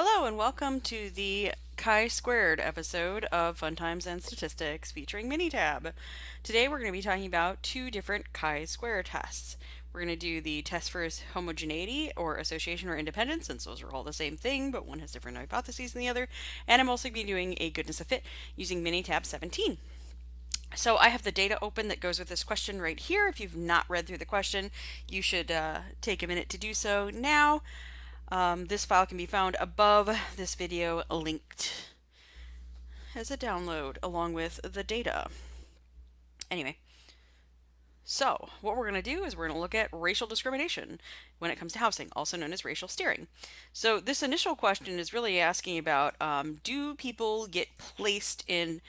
Hello and welcome to the chi-squared episode of Fun Times and Statistics featuring Minitab. Today we're going to be talking about two different chi-square tests. We're going to do the test for homogeneity or association or independence, since those are all the same thing, but one has different hypotheses than the other. And I'm also going to be doing a goodness of fit using Minitab 17. So I have the data open that goes with this question right here. If you've not read through the question, you should take a minute to do so now. This file can be found above this video linked as a download along with the data. Anyway, so what we're going to do is we're going to look at racial discrimination when it comes to housing, also known as racial steering. So this initial question is really asking about do people get placed in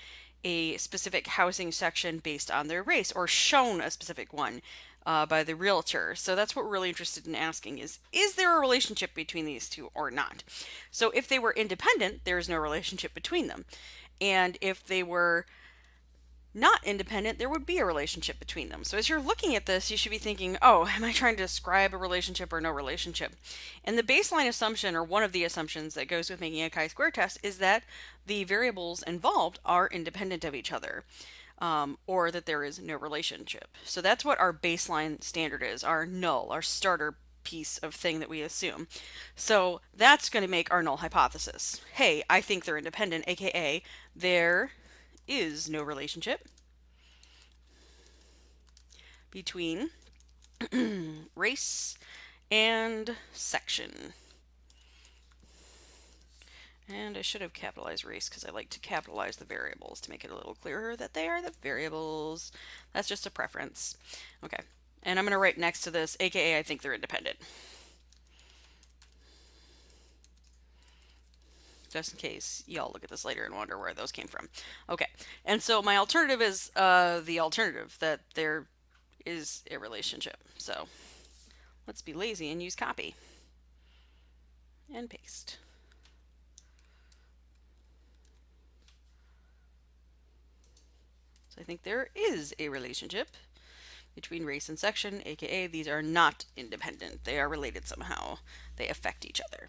a specific housing section based on their race or shown a specific one by the realtor. So that's what we're really interested in asking is there a relationship between these two or not? So if they were independent, there is no relationship between them. And if they were not independent, there would be a relationship between them. So as you're looking at this, you should be thinking, oh, am I trying to describe a relationship or no relationship? And the baseline assumption, or one of the assumptions that goes with making a chi-square test, is that the variables involved are independent of each other. Or that there is no relationship. So that's what our baseline standard is, our null, our starter piece of thing that we assume. So that's going to make our null hypothesis. Hey, I think they're independent, aka there is no relationship between race and section. And I should have capitalized race because I like to capitalize the variables to make it a little clearer that they are the variables. That's just a preference. Okay. And I'm going to write next to this, aka I think they're independent. Just in case y'all look at this later and wonder where those came from. Okay. And so my alternative is the alternative, that there is a relationship. So let's be lazy and use copy and paste. So I think there is a relationship between race and section, aka these are not independent. They are related somehow. They affect each other.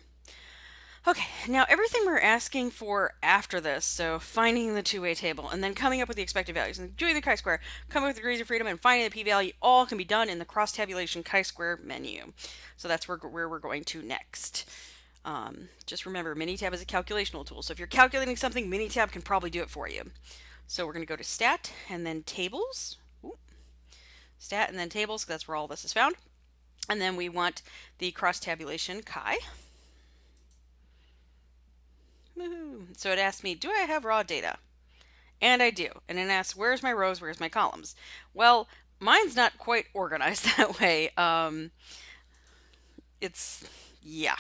Okay, now everything we're asking for after this, so finding the two-way table and then coming up with the expected values and doing the chi-square, coming up with degrees of freedom and finding the p-value, all can be done in the cross-tabulation chi-square menu. So that's where we're going to next. Just remember, Minitab is a calculational tool. So if you're calculating something, Minitab can probably do it for you. So we're going to go to Stat and then Tables. Ooh. Stat and then Tables, because that's where all this is found. And then we want the cross-tabulation chi. Woohoo. So it asks me, do I have raw data? And I do. And it asks, where's my rows, where's my columns? Well, mine's not quite organized that way. Yeah.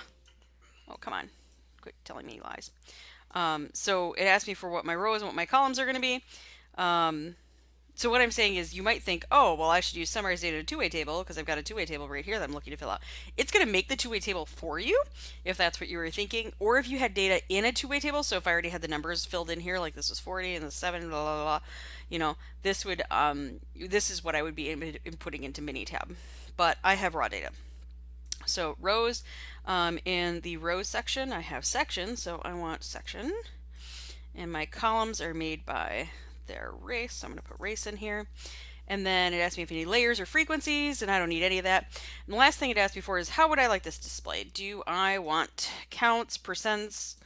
Oh, come on. Quit telling me lies. So it asks me for what my rows and what my columns are going to be. So what I'm saying is you might think, oh, well, I should use summarized data in a two-way table because I've got a two-way table right here that I'm looking to fill out. It's going to make the two-way table for you if that's what you were thinking, or if you had data in a two-way table. So if I already had the numbers filled in here, like this was 40 and the 7, blah, blah, blah, you know, this would, this is what I would be inputting into Minitab. But I have raw data. So rows, in the rows section, I have section, so I want section. And my columns are made by their race, so I'm going to put race in here. And then it asks me if I need layers or frequencies, and I don't need any of that. And the last thing it asked me for is, how would I like this displayed? Do I want counts, percents,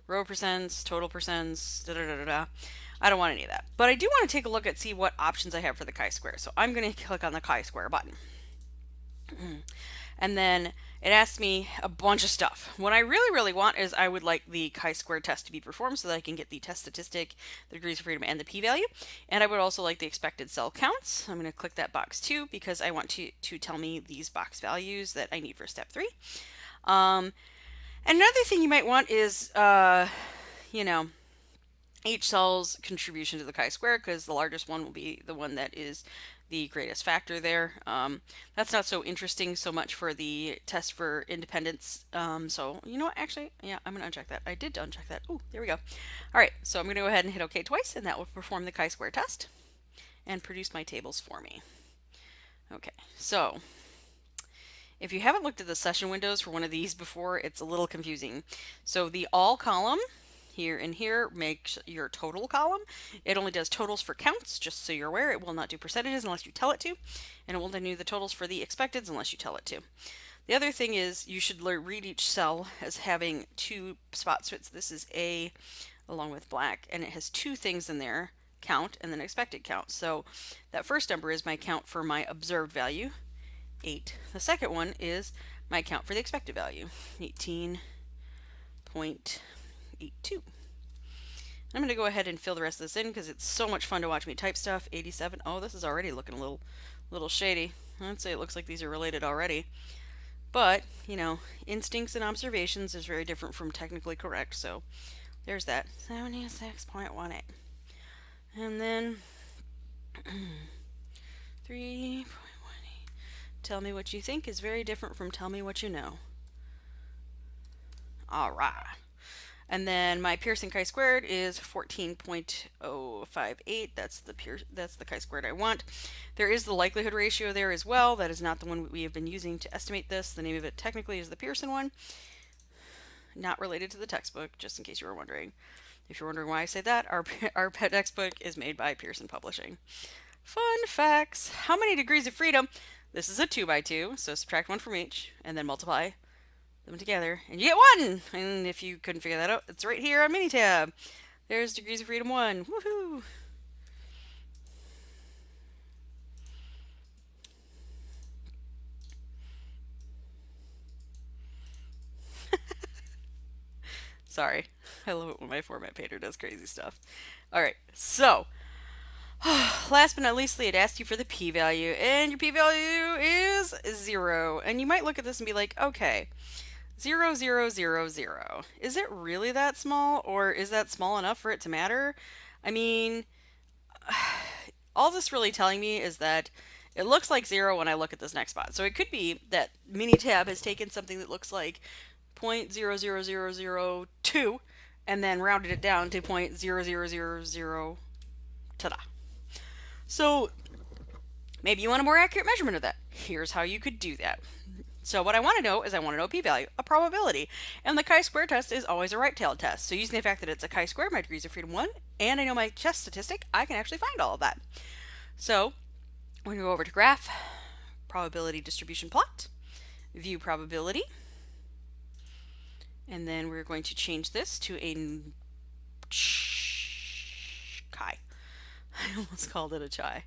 row percents, total percents, da da da da da. I don't want any of that. But I do want to take a look at see what options I have for the chi-square. So I'm going to click on the chi-square button. And then it asks me a bunch of stuff. What I really, really want is I would like the chi-square test to be performed so that I can get the test statistic, the degrees of freedom, and the p-value. And I would also like the expected cell counts. I'm going to click that box too because I want to tell me these box values that I need for step 3. And another thing you might want is, you know, each cell's contribution to the chi-square, because the largest one will be the one that is the greatest factor there. That's not so interesting so much for the test for independence. So you know what, actually, yeah, I'm going to uncheck that. I did uncheck that. Oh, there we go. All right, so I'm going to go ahead and hit OK twice, and that will perform the chi-square test and produce my tables for me. Okay, so If you haven't looked at the session windows for one of these before, it's a little confusing. So the all column here and here makes your total column. It only does totals for counts, just so you're aware. It will not do percentages unless you tell it to, and it will not do the totals for the expecteds unless you tell it to. The other thing is you should read each cell as having two spots. So this is A along with black, and it has two things in there, count and then expected count. So that first number is my count for my observed value, 8. The second one is my count for the expected value, 18.82. I'm going to go ahead and fill the rest of this in because it's so much fun to watch me type stuff. 87. Oh, this is already looking a little shady. I'd say it looks like these are related already. But, you know, instincts and observations is very different from technically correct. So there's that. 76.18. And then 3.18. Tell me what you think is very different from tell me what you know. All right. And then my Pearson chi-squared is 14.058. That's the chi-squared I want. There is the likelihood ratio there as well. That is not the one we have been using to estimate this. The name of it technically is the Pearson one. Not related to the textbook, just in case you were wondering. If you're wondering why I say that, our textbook is made by Pearson Publishing. Fun facts. How many degrees of freedom? This is a 2x2, so subtract 1 from each, and then multiply them together, and you get 1! And if you couldn't figure that out, it's right here on Minitab. There's degrees of freedom 1. Woohoo! Sorry. I love it when my format painter does crazy stuff. Alright, so last but not least, it asked you for the p-value, and your p-value is 0. And you might look at this and be like, okay, 0, 0, 0, 0. Is it really that small, or is that small enough for it to matter? I mean, all this really telling me is that it looks like 0 when I look at this next spot. So it could be that Minitab has taken something that looks like 0.00002 and then rounded it down to 0.0000. Ta-da. So maybe you want a more accurate measurement of that. Here's how you could do that. So what I want to know is I want to know a p-value, a probability. And the chi-square test is always a right-tailed test. So using the fact that it's a chi-square, my degrees of freedom 1, and I know my test statistic, I can actually find all of that. So we're going to go over to graph, probability distribution plot, view probability, and then we're going to change this to a chi. I almost called it a chai.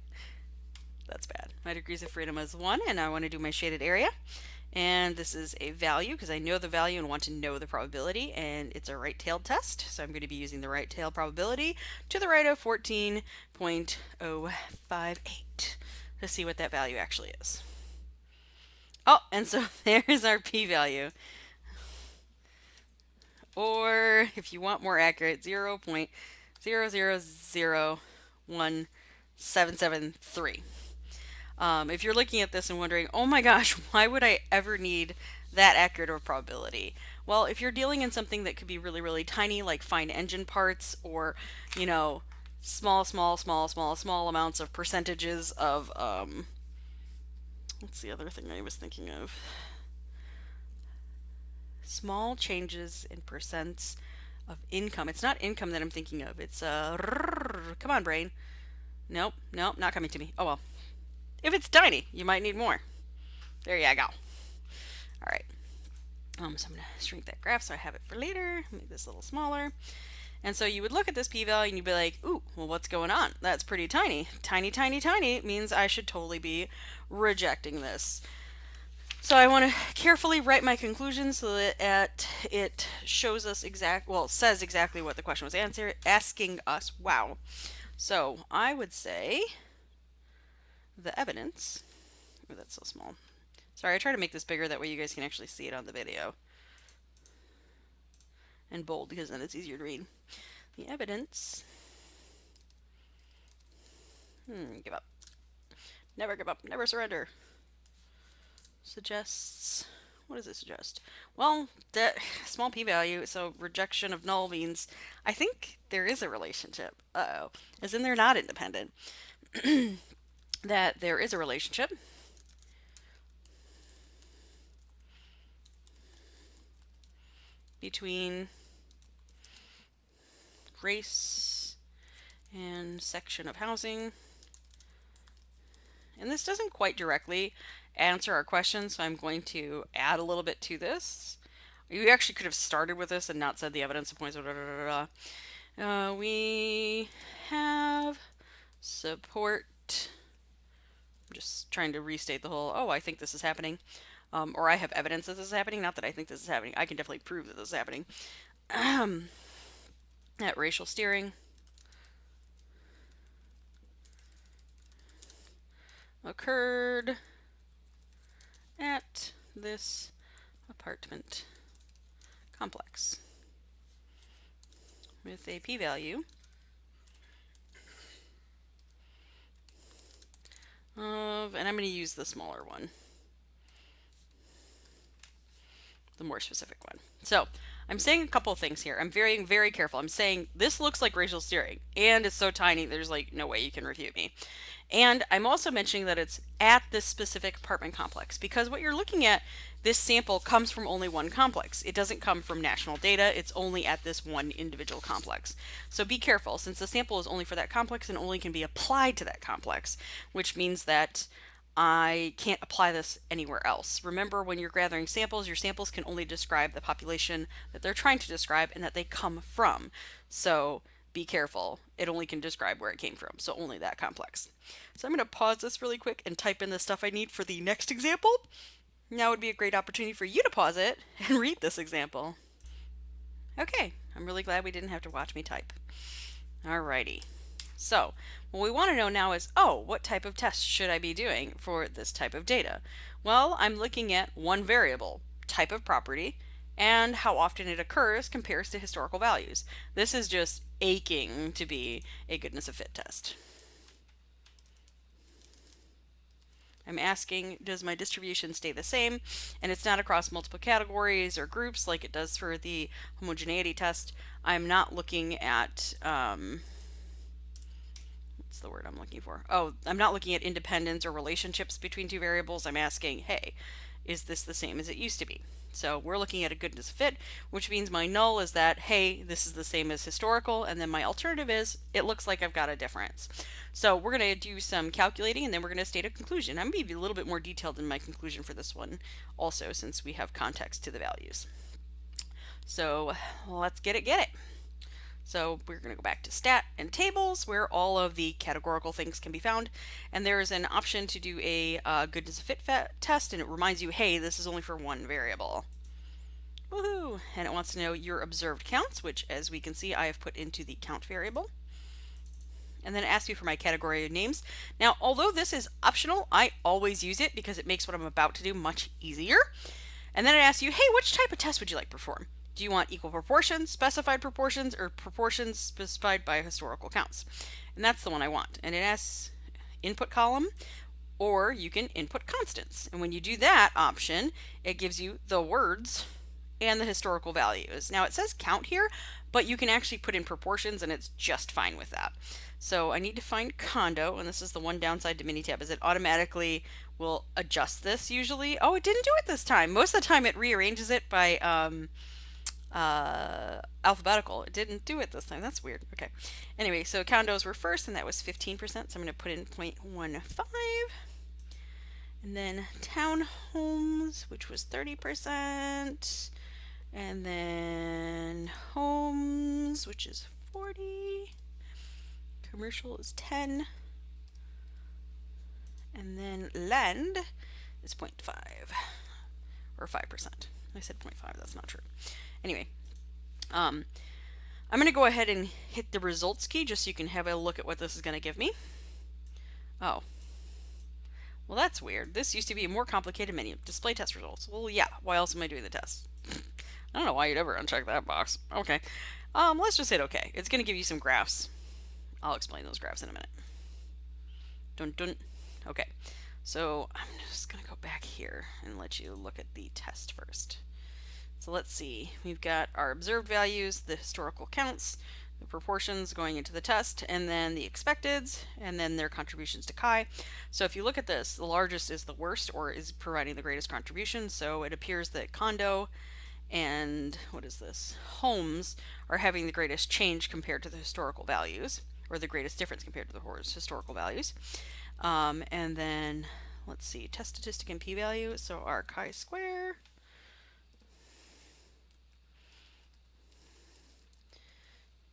That's bad. My degrees of freedom is 1, and I want to do my shaded area. And this is a value because I know the value and want to know the probability, and it's a right-tailed test. So I'm going to be using the right-tailed probability to the right of 14.058 to see what that value actually is. Oh, and so there's our p-value. Or if you want more accurate, 0.0001773. If you're looking at this and wondering, oh my gosh, why would I ever need that accurate of a probability? Well, if you're dealing in something that could be really, really tiny, like fine engine parts, or, you know, small amounts of percentages of, what's the other thing I was thinking of? Small changes in percents of income. It's not income that I'm thinking of. It's, come on, brain. Nope, not coming to me. Oh well. If it's tiny, you might need more. There you go. All right. So I'm going to shrink that graph so I have it for later. Make this a little smaller. And so you would look at this p-value and you'd be like, ooh, well, what's going on? That's pretty tiny. Tiny means I should totally be rejecting this. So I want to carefully write my conclusions so that it shows us says exactly what the question was asking us. Wow. So I would say the evidence, oh, that's so small. Sorry, I try to make this bigger, that way you guys can actually see it on the video. And bold, because then it's easier to read. The evidence, give up. Never give up, never surrender. Suggests, what does it suggest? Well, that small p-value, so rejection of null means I think there is a relationship. Uh-oh. As in they're not independent. That there is a relationship. between race and section of housing. And this doesn't quite directly answer our question, so I'm going to add a little bit to this. You actually could have started with this and not said the evidence of points. We have support. I'm just trying to restate the whole, oh, I think this is happening. Or I have evidence that this is happening. Not that I think this is happening. I can definitely prove that this is happening. That racial steering occurred at this apartment complex with a p-value of, and I'm going to use the smaller one, the more specific one. So I'm saying a couple of things here. I'm very, very careful. I'm saying this looks like racial steering, and it's so tiny, there's like no way you can refute me. And I'm also mentioning that it's at this specific apartment complex because what you're looking at, this sample comes from only one complex. It doesn't come from national data. It's only at this one individual complex. So be careful since the sample is only for that complex and only can be applied to that complex, which means that I can't apply this anywhere else. Remember, when you're gathering samples, your samples can only describe the population that they're trying to describe and that they come from. So be careful. It only can describe where it came from, so only that complex. So I'm going to pause this really quick and type in the stuff I need for the next example. Now would be a great opportunity for you to pause it and read this example. Okay, I'm really glad we didn't have to watch me type. Alrighty. So what we want to know now is, oh, what type of test should I be doing for this type of data? Well, I'm looking at one variable, type of property, and how often it occurs compares to historical values. This is just aching to be a goodness of fit test. I'm asking, does my distribution stay the same? And it's not across multiple categories or groups like it does for the homogeneity test. I'm not looking at, what's the word I'm looking for? Oh, I'm not looking at independence or relationships between two variables. I'm asking, hey, is this the same as it used to be? So we're looking at a goodness fit, which means my null is that, hey, this is the same as historical, and then my alternative is, it looks like I've got a difference. So we're going to do some calculating, and then we're going to state a conclusion. I'm going to be a little bit more detailed in my conclusion for this one also, since we have context to the values. So let's get it. So we're going to go back to stat and tables where all of the categorical things can be found. And there is an option to do a goodness of fit test, and it reminds you, hey, this is only for one variable. Woohoo! And it wants to know your observed counts, which as we can see, I have put into the count variable. And then it asks you for my category names. Now, although this is optional, I always use it because it makes what I'm about to do much easier. And then it asks you, hey, which type of test would you like to perform? Do you want equal proportions, specified proportions, or proportions specified by historical counts? And that's the one I want. And it asks input column, or you can input constants. And when you do that option, it gives you the words and the historical values. Now it says count here, but you can actually put in proportions and it's just fine with that. So I need to find condo, and this is the one downside to Minitab, is it automatically will adjust this usually. Oh, it didn't do it this time. Most of the time it rearranges it by alphabetical. It didn't do it this time. That's weird. Okay. Anyway, so condos were first, and that was 15%. So I'm going to put in 0.15. And then townhomes, which was 30%. And then homes, which is 40. Commercial is 10. And then land is 0.5 or 5%. I said 0.5. That's not true. Anyway, I'm going to go ahead and hit the results key just so you can have a look at what this is going to give me. Oh. Well, that's weird. This used to be a more complicated menu. Display test results. Well, yeah. Why else am I doing the test? I don't know why you'd ever uncheck that box. Okay. Let's just hit OK. It's going to give you some graphs. I'll explain those graphs in a minute. Dun dun. Okay. So I'm just going to go back here and let you look at the test first. So let's see. We've got our observed values, the historical counts, the proportions going into the test, and then the expecteds, and then their contributions to chi. So if you look at this, the largest is the worst or is providing the greatest contribution. So it appears that condo and what is this? Homes are having the greatest change compared to the historical values, or the greatest difference compared to the historical values. And then let's see, test statistic and p-value. So our chi-square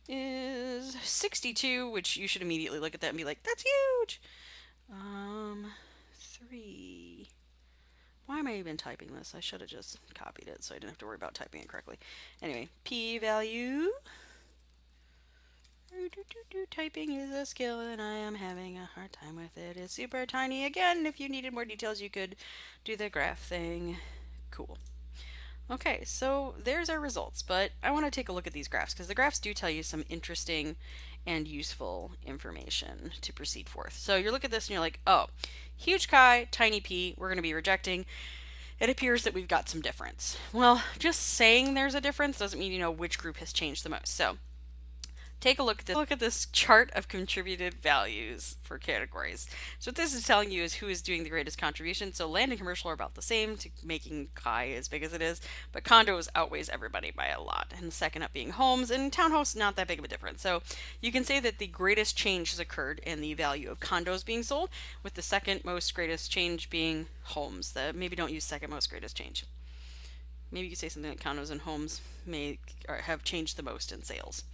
is 62, which you should immediately look at that and be like, that's huge. 3. Why am I even typing this? I should have just copied it so I didn't have to worry about typing it correctly. Anyway, p-value. Typing is a skill and I am having a hard time with it. It's super tiny. Again, if you needed more details, you could do the graph thing. Cool. Okay, so there's our results, but I want to take a look at these graphs because the graphs do tell you some interesting and useful information to proceed forth. So you look at this and you're like, oh, huge chi, tiny p, we're going to be rejecting. It appears that we've got some difference. Well, just saying there's a difference doesn't mean you know which group has changed the most. So take a look at this chart of contributed values for categories. So what this is telling you is who is doing the greatest contribution. So land and commercial are about the same to making chi as big as it is, but condos outweighs everybody by a lot. And the second up being homes, and townhouse not that big of a difference. So you can say that the greatest change has occurred in the value of condos being sold, with the second most greatest change being homes. Maybe don't use second most greatest change. Maybe you could say something like condos and homes have changed the most in sales.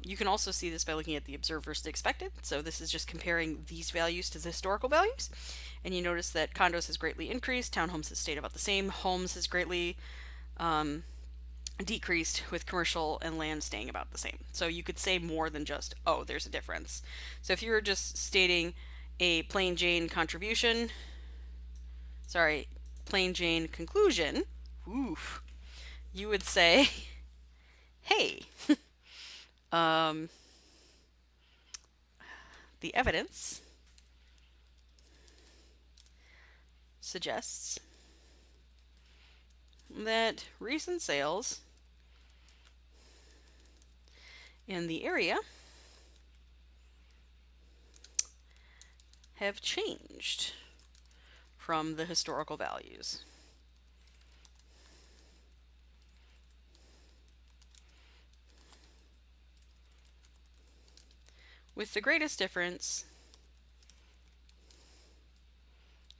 You can also see this by looking at the observed versus expected. So this is just comparing these values to the historical values. And you notice that condos has greatly increased, townhomes has stayed about the same, homes has greatly decreased, with commercial and land staying about the same. So you could say more than just, oh, there's a difference. So if you were just stating a plain Jane contribution, plain Jane conclusion, you would say, hey, the evidence suggests that recent sales in the area have changed from the historical values. With the greatest difference,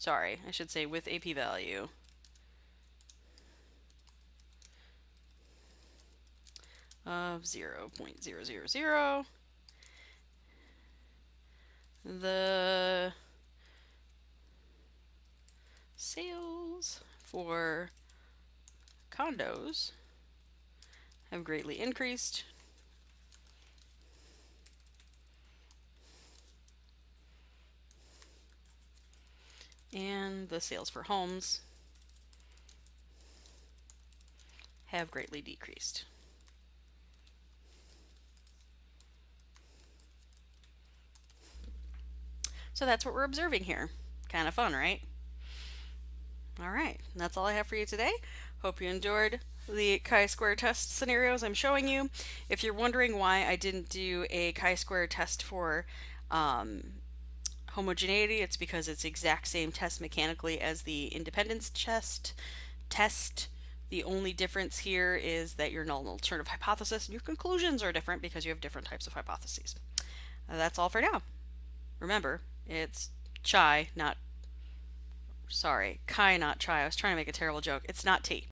I should say with a p-value of 0.000, the sales for condos have greatly increased and the sales for homes have greatly decreased. So that's what we're observing here. Kind of fun, right? All right, that's all I have for you today. Hope you enjoyed the chi-square test scenarios I'm showing you. If you're wondering why I didn't do a chi-square test for homogeneity, it's because it's the exact same test mechanically as the independence test. The only difference here is that your null and alternative hypothesis and your conclusions are different because you have different types of hypotheses. That's all for now. Remember, it's chi, not chi, not chi. I was trying to make a terrible joke. It's not T.